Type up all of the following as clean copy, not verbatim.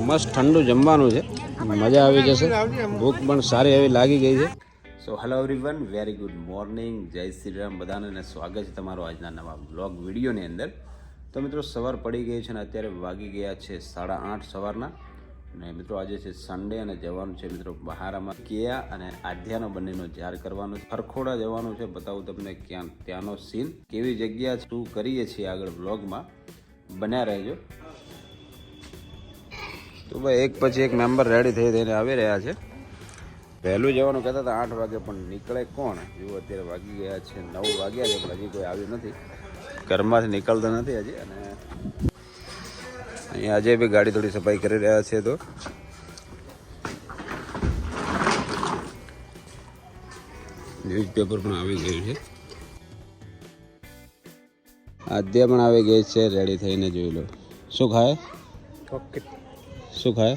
મસ્ત ઠંડુ જમવાનું છે, મજા આવી જશે, ભૂખ પણ સારી એવી લાગી ગઈ છે. So hello everyone, very good morning, જય શ્રી રામ બધાને, અને સ્વાગત છે તમારો આજના નવા બ્લોગ વિડીયોની અંદર. તો મિત્રો સવાર પડી ગઈ છે અને અત્યારે વાગી ગયા છે 8:30 સવારના. અને મિત્રો આજે છે સન્ડે અને જવાનું છે મિત્રો બહારમાં કેયા અને આધ્યાનો બંનેનો જાર કરવાનો છે. ખરખોડા જવાનું છે, બતાવું તમને ત્યાંનો સીન, કેવી જગ્યા શું કરીએ છીએ આગળ બ્લોગમાં બન્યા રહેજો. તો ભાઈ એક પછી એક મેમ્બર રેડી થઈને આવી રહ્યા છે. વહેલું જવાનું કહેતા હતા 8 વાગે, પણ નીકળે કોણ? જો અત્યારે વાગી ગયા છે 9 વાગ્યા છે, પણ હજી કોઈ આવ્યું નથી, ઘરમાંથી નીકળતા નથી હજી. અને અહીંયા આજે બી ગાડી થોડી સફાઈ કરી રહ્યા છે. તો ન્યૂઝપેપર પણ આવી ગયું છે, આદ્યા પણ આવી ગઈ છે રેડી થઈને. જોઈ લો શું ખાય, શું ખાય?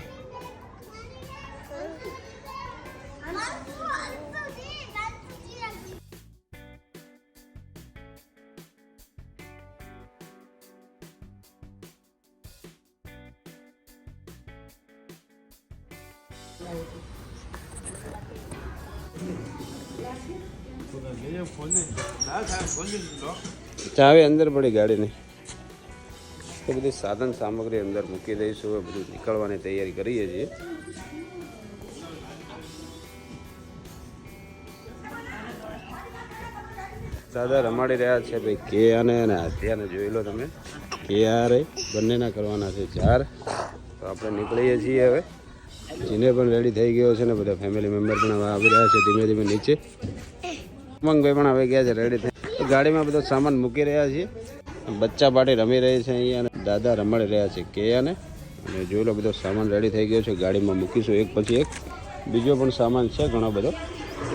ચાવી અંદર પડી ગાડીની, તો બધી સાધન સામગ્રી અંદર મૂકી દઈશું. બધું નીકળવાની તૈયારી કરીએ છીએ. દાદા રમાડી રહ્યા છે ભાઈ કેયાને અને આધ્યાને. જોઈ લો તમે, કેયારે બંનેના કરવાના છે જાર. તો આપણે નીકળીએ છીએ હવે. જીને પણ રેડી થઈ ગયો છે ને બધા ફેમિલી મેમ્બર પણ હવે આવી રહ્યા છે ધીમે ધીમે નીચે. ઉમંગભાઈ પણ આવી ગયા છે રેડી થઈ. ગાડીમાં બધો સામાન મૂકી રહ્યા છીએ. બચ્ચા પાટી રમી રહી છે અહીંયા, અને દાદા રમાડી રહ્યા છે કેયાને. અને જોઈ લો બધો સામાન રેડી થઈ ગયો છે, ગાડીમાં મૂકીશું એક પછી એક. બીજો પણ સામાન છે ઘણો બધો,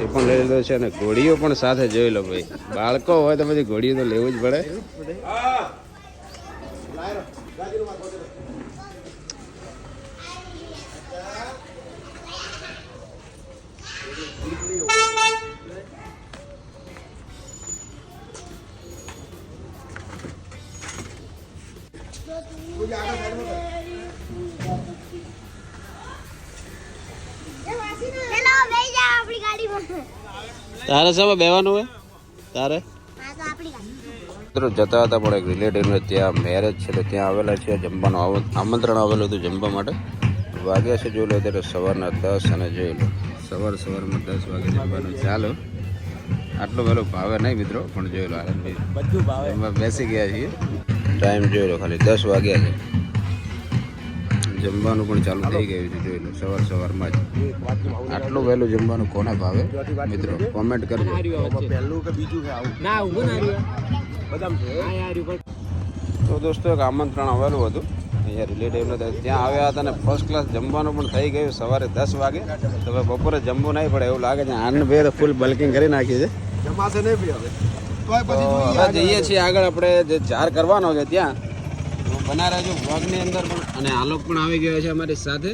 એ પણ લઈ લીધો છે. અને ઘોડીઓ પણ સાથે જોઈ લો ભાઈ, બાળકો હોય તો બધી ઘોડીઓ તો લેવું જ પડે. તારે સાહેબ બેવાનું હોય તારે જતા હતા, પણ એક રિલેટિવને ત્યાં મેરેજ છે તો ત્યાં આવેલા છે. જમવાનું આમંત્રણ આવેલું હતું જમવા માટે. વાગ્યા છે જોઈ લો અત્યારે સવારના 10, અને જોઈ લો સવારમાં 10 વાગે જમવાનું ચાલો. આટલું વહેલું ભાવે નહીં મિત્રો, પણ જોઈ લો આનંદભાઈ એમાં બેસી ગયા છીએ. ટાઈમ જોઈ લો ખાલી 10 વાગ્યા છે, જમવાનું પણ ચાલુ થઈ ગયું છે. જોઈ લો સવારમાં જ આટલું વહેલું જમવાનું કોને ભાવે મિત્રો, કોમેન્ટ કરજો. તો દોસ્તો એક આમંત્રણ આવેલું હતું અહીંયા રિલેટિવને, ત્યાં આવ્યા હતા, અને ફર્સ્ટ ક્લાસ જમવાનું પણ થઈ ગયું સવારે 10 વાગે. તો હવે બપોરે જમવું નહીં પડે એવું લાગે છે. આનંદભાઈ ફૂલ બલ્કિંગ કરી નાખી છે. હવે જઈએ છીએ આગળ, આપણે જે જાર કરવાનો છે ત્યાં બના રહેજો બ્લોગની અંદર પણ. અને આલોક પણ આવી ગયો છે અમારી સાથે,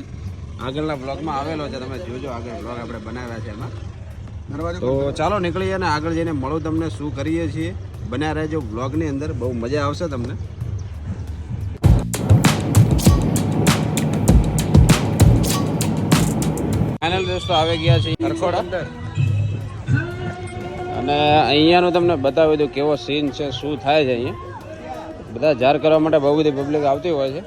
આગળના બ્લોગમાં આવેલો છે, તમે જોજો આગળ બ્લોગ આપણે બનાવ્યા છે એમાં. તો ચાલો નીકળીએ અને આગળ જઈને મળું તમને શું કરીએ છીએ. બન્યા રહેજો બ્લોગની અંદર, બહુ મજા આવશે તમને. ફાઇનલ દોસ્તો આવી ગયા છે ખરખોડા, અને અહીંયાનું તમને બતાવી દઉં કેવો સીન છે, શું થાય છે અહીંયા. બધા જાર કરવા માટે બહુ બધી પબ્લિક આવતી હોય છે.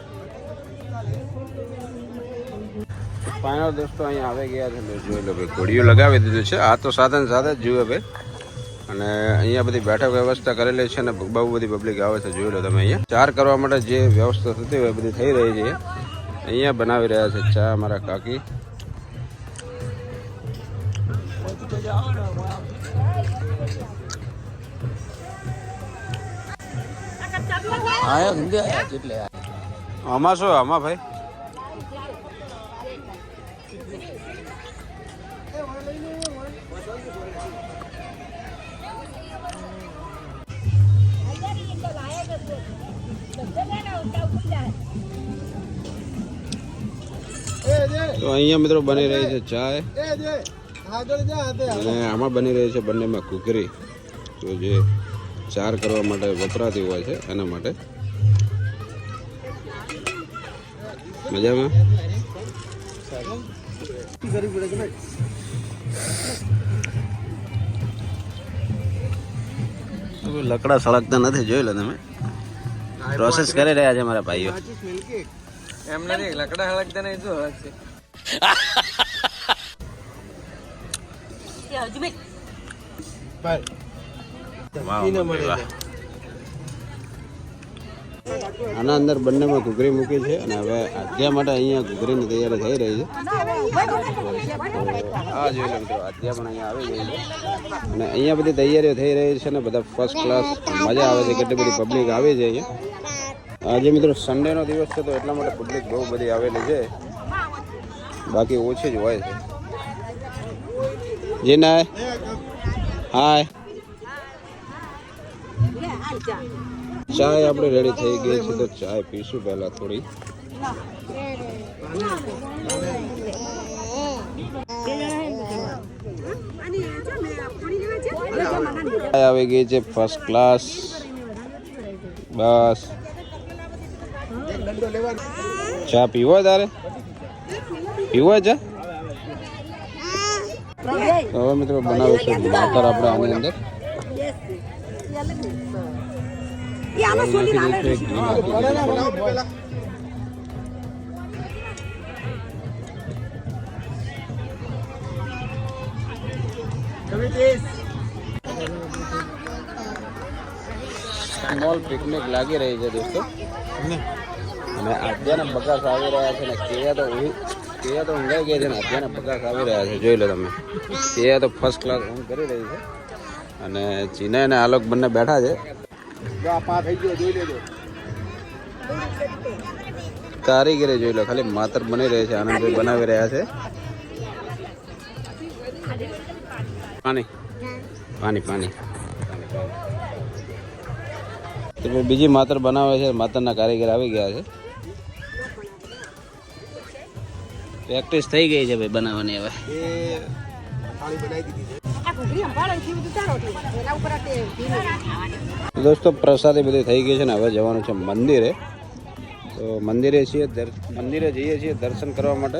ફાઇનલ દોસ્તો અહીંયા આવી ગયા છે. જોઈ લો ભાઈ, ઘોડીઓ લગાવી દીધું છે. આ તો સાધન સાથે જ જુએ ભાઈ. અને અહીંયા બધી બેઠક વ્યવસ્થા કરેલી છે, અને બહુ બધી પબ્લિક આવે છે. જોઈ લો તમે, અહીંયા જાર કરવા માટે જે વ્યવસ્થા થતી હોય બધી થઈ રહી છે. અહીંયા બનાવી રહ્યા છે ચા અમારા કાકી. આમાં શું આમાં ભાઈ તો અહીંયા મિત્રો બની રહી છે ચાય, અને આમાં બની રહી છે બંનેમાં ઘૂઘરી, તો જે ચાર કરવા માટે વપરાતી હોય છે એના માટે. મજામાં લકડા સળગતા નથી, જોઈ લો તમે. પ્રોસેસ કરી રહ્યા છે મારા ભાઈઓ. એમ નથી લકડા હળગતા નહીં, શું હળગશે? આના અંદર બંનેમાં ઘૂઘરી મૂકી છે અને હવે આધ્યા માટે અહીંયા ઘૂઘરીની તૈયારી થઈ રહી છે. હા જોઈ લો મિત્રો, આધ્યા પણ અહીંયા આવી ગઈ છે અને અહીંયા બધી તૈયારીઓ થઈ રહી છે ને બધા ફર્સ્ટ ક્લાસ મજા આવે છે. કેટલી બધી પબ્લિક આવી છે અહીંયા. આજે મિત્રો સન્ડેનો દિવસ છે તો એટલા માટે પબ્લિક બહુ બધી આવેલી છે, બાકી ઓછી જ હોય છે. જી ના હાય, ચાય આપણે રેડી થઈ ગઈ છે તો ચાય પીશું પહેલા થોડી. આવી ગઈ છે ફર્સ્ટ ક્લાસ. બસ ચા પીવો તારે? પીવો ચા? તો હવે મિત્રો બનાવીશું માતર આપણે આની અંદર. સ્મોલ પિકનિક લાગી રહી છે દોસ્તો અને આધ્યાના બગાસ આવી રહ્યા છે ને કેયા તો ઊંઘાઈ ગયા છે ને આધ્યાના બગાસ આવી રહ્યા છે. જોઈ લો તમે, કેયા તો ફર્સ્ટ ક્લાસ ઊંઘ કરી રહી છે અને ચીના અને આલોક બંને બેઠા છે. કારીગરી જોઈ લો, ખાલી માતર બની રહી છે. આનંદભાઈ બનાવી રહ્યા છે. પાણી પાણી પાણી બીજી માતર બનાવે છે. માતરના કારીગર આવી ગયા છે. પ્રેક્ટિસ થઈ ગઈ છે ભાઈ બનાવવાની. હવે દોસ્તો પ્રસાદી બધી થઈ ગઈ છે ને હવે જવાનું છે મંદિરે. તો મંદિરે જઈએ છીએ દર્શન કરવા માટે.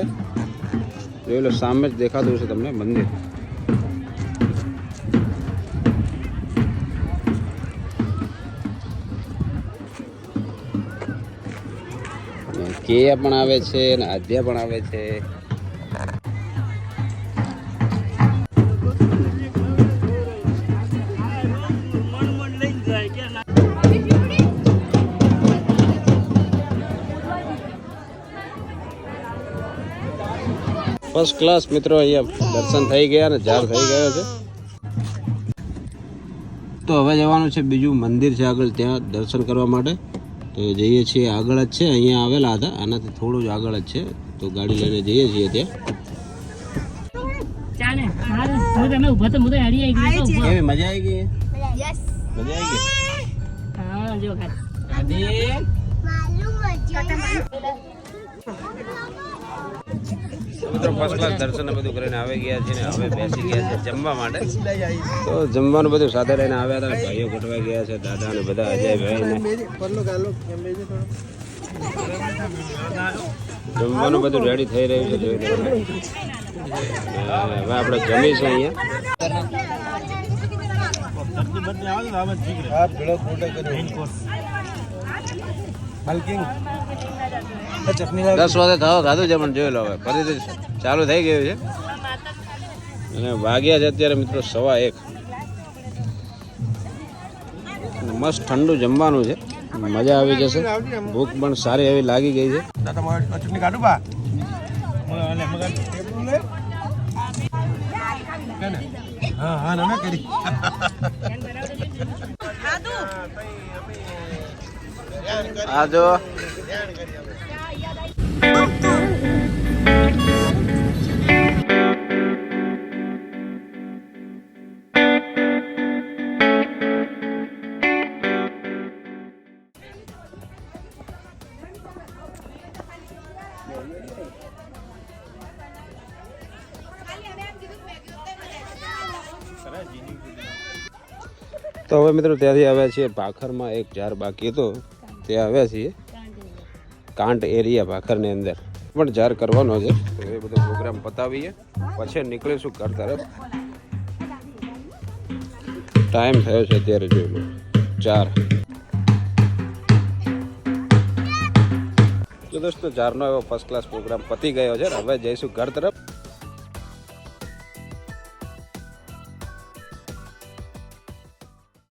જોઈ લો સામે જ દેખાતું છે તમને મંદિર. કેયા પણ આવે છે અને આધ્યા પણ આવે છે. ફર્સ્ટ ક્લાસ મિત્રો, અહીંયા દર્શન થઈ ગયા અને જાર થઈ ગયો છે. તો હવે જવાનું છે બીજું મંદિર છે આગળ, ત્યાં દર્શન કરવા માટે. તો જઈએ છીએ, આગળ જ છે, અહીંયા આવેલા હતા, આનાથી થોડું જ આગળ જ છે. તો ગાડી લઈને જઈએ છીએ ત્યાં. કેવી મજા આવી ગઈ? મજા આવી ગઈ. મિત્રો ફર્સ્ટ ક્લાસ દર્શન બધું કરીને આવી ગયા છે ને હવે બેસી ગયા છે જમવા માટે. તો જમવાનું બધું સાથે લઈને આવ્યા હતા. ભાઈઓ ગોઠવાઈ ગયા છે, દાદા ને બધા, અજયભાઈ ને. જમવાનું બધું રેડી થઈ રહ્યું છે, જોઈ લો. હવે આપણે જમીશું અહીંયા. 10 વાગે ખાધું છે પણ જોઈ લો હવે ફરીથી ચાલુ થઈ ગયું છે અને વાગ્યા છે અત્યારે મિત્રો 1:15. મસ્ત ઠંડુ જમવાનું છે, મજા આવી જશે. ભૂખ પણ સારી એવી લાગી ગઈ છે. આ જો તો હવે મિત્રો ત્યાંથી આવ્યા છીએ ભાખરમાં. એક જાર બાકી હતો, ત્યાં આવ્યા છીએ કાંટ એરિયા ભાખરની અંદર. પણ જાર કરવાનો છે તો એ બધો પ્રોગ્રામ પતાવીએ પછી નીકળીશું ઘર તરફ. ટાઈમ થયો છે અત્યારે જોઈ લો 4. તો દોસ્તો 4નો એવો ફર્સ્ટ ક્લાસ પ્રોગ્રામ પતી ગયો છે. હવે જઈશું ઘર તરફ.